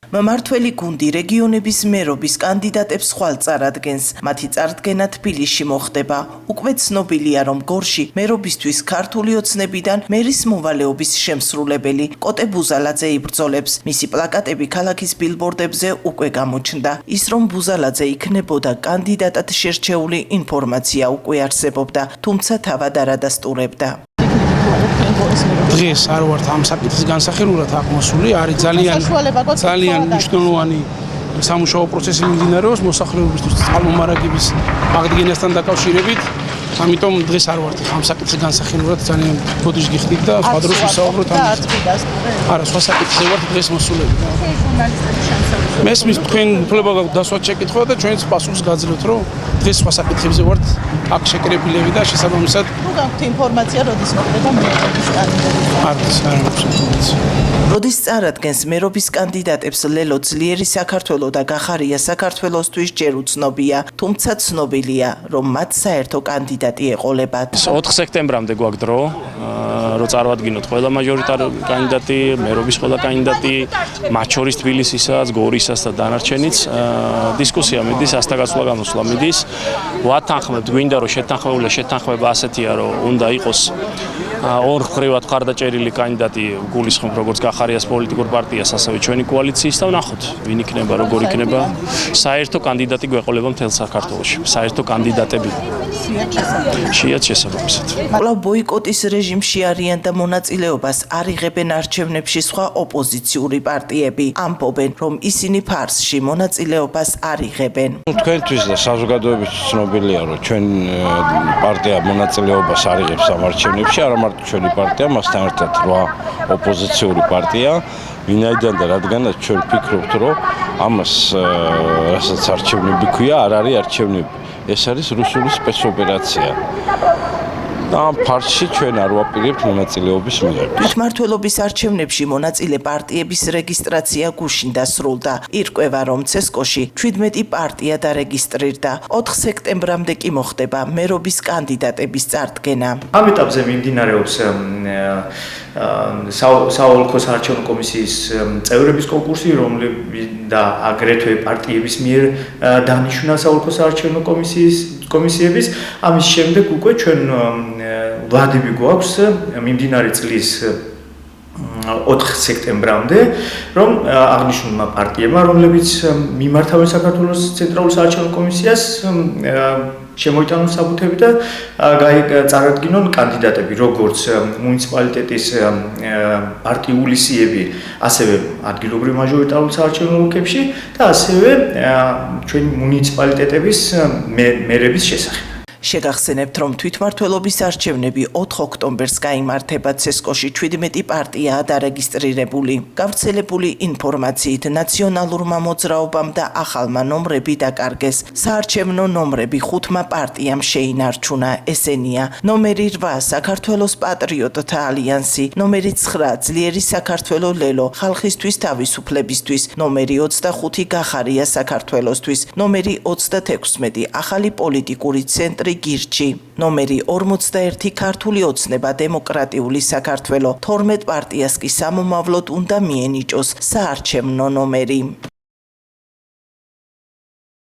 მმართველი გუნდი რეგიონების მერობის კანდიდატებს ხვალ წარადგენს. მათი წარდგენა თბილისში მოხდება. უკვე ცნობილია, რომ გორში მერობისთვის ქართული ოცნებიდან მერის მოვალეობის შემსრულებელი კოტე ბუზალაძე იბრძოლებს. მისი პლაკატები ქალაქის ბილბორდებზე უკვე გამოჩნდა. ის, რომ ბუზალაძე იქნებოდა კანდიდატად შერჩეული ინფორმაცია უკვე არსებობდა, თუმცა თავად არ ადასტურებდა. დღეს არ ვართ ამ საკითხის განსახილულად აღმოსული, არის ძალიან მნიშვნელოვანი სამუშაო პროცესი მიმდინარეობს მოსახლეობისთვის წყალმომარაგების აღდგენასთან დაკავშირებით. ამიტომ დღეს არ ვართ ამ საკითხის განსახილულად ძალიან ბოდიშ გიხდით და სხვა დროს ვისაუბროთ ამაზე. არა, სხვა საკითხზე ვართ დღეს მოსულები. მესმის თქვენ უფლება გაქვთ დასვათ შეკითხვა და ჩვენც პასუხს გაძლევთ, რომ დღეს სხვა საკითხებზე ვართ აქ შეკრებილები და შესაბამისად თუ გაქვთ ინფორმაცია, როდის მოხდება მერობის კანდიდატები? არ აქვს ინფორმაცია. როდის წარადგენს მერობის კანდიდატებს ლელო ძლიერი საქართველო და გახარია საქართველოსთვის ჯერ უცნობია, თუმცა ცნობილია, რომ მათ საერთო კანდიდატი ეყოლებათ. 4 სექტემბრამდე გვაქვს დრო, რომ წარვადგინოთ ყველა მაჟორიტარი კანდიდატი, მერობის ყველა კანდიდატი, მათ შორის თბილისისაც, გორისაც და დანარჩენიც. დისკუსია მიდის, ასთაგასვლა გამოსვლა მიდის. ვათანხმებთ, გვინდა რომ შეთანხმება ასეთია, რომ უნდა იყოს ორ მხრივად მხარდაჭერილი კანდიდატი გულისხმობ როგორც გახარიას პოლიტიკურ პარტიას, ასევე ჩვენი კოალიციის და ვნახოთ, ვინ იქნება, როგორ იქნება. საერთო კანდიდატი გვეყოლება მთელ საქართველოში. საერთო კანდიდატები. შეიათ შესაბამისად. კვლავ ბოიკოტის რეჟიმში არიან და მონაწილეობას არ იღებენ არჩევნებში სხვა ოპოზიციური პარტიები. ამბობენ, რომ ისინი ფარსში მონაწილეობას არ იღებენ. თქვენთვის და საზოგადოებისთვის ცნობილია, რომ ჩვენ პარტია მონაწილეობას არ იღებს ამ არჩევნებში, არა მარტო ჩვენი პარტია, მასთან ერთად 8 ოპოზიციური პარტია, ვინაიდან და რადგანაც ჩვენ ვფიქრობთ, რომ ამას რასაც არჩევნები ქვია, არ არის არჩევნები. ეს არის რუსული სპეცოპერაცია. და ამ ფარსში ჩვენ არ ვაპირებთ მონაწილეობის მიღებას. თვითმმართველობის არჩევნებში მონაწილე პარტიების რეგისტრაცია გუშინ დასრულდა. ირკვევა, რომ ცესკოში 17 პარტია დარეგისტრირდა. 4 სექტემბრამდე კი მოხდება მერობის კანდიდატების წარდგენა. ამ ეტაპზე მიმდინარეობს საოლქო საარჩევნო კომისიის წევრების კონკურსი, რომლებიც და აგრეთვე პარტიების მიერ დანიშნა საოლქო საარჩევნო კომისიების. ამის შემდეგ უკვე ჩვენ ვადები გვაქვს მიმდინარე წლის 4 სექტემბრამდე, რომ აღნიშნულმა პარტიებმა, რომლებიც მიმართავენ საქართველოს ცენტრალურ საარჩევნო კომისიას, შემოიტანონ საბუთები და წარადგინონ კანდიდატები, როგორც მუნიციპალიტეტის პარტიული სიები, ასევე ადგილობრივ მაჟორიტარულ საარჩევნო ოლქებში და ასევე ჩვენი მუნიციპალიტეტების მერების შესახებ. შეგახსენებთ, რომ თვითმმართველობის არჩევნები 4 ოქტომბერს გაიმართება ცესკოში 17 პარტიაა დარეგისტრირებული. გავრცელებული ინფორმაციით ნაციონალურმა მოძრაობამ და ახალმა ნომრები დაკარგეს. საარჩევნო ნომრები 5 პარტიამ შეინარჩუნა. ესენია: ნომერი 8 საქართველოს პატრიოტთა ალიანსი, ნომერი 9 ძლიერი საქართველო ლელო ხალხისთვის თავისუფლებისთვის, ნომერი 25 გახარია საქართველოსთვის, ნომერი 36 ახალი პოლიტიკური ცენტრი გირჩი, ნომერი 41 ქართული ოცნება დემოკრატიული საქართველო, 12 პარტიას კი სამომავლოდ უნდა მიენიჭოს საარჩევნო ნომერი.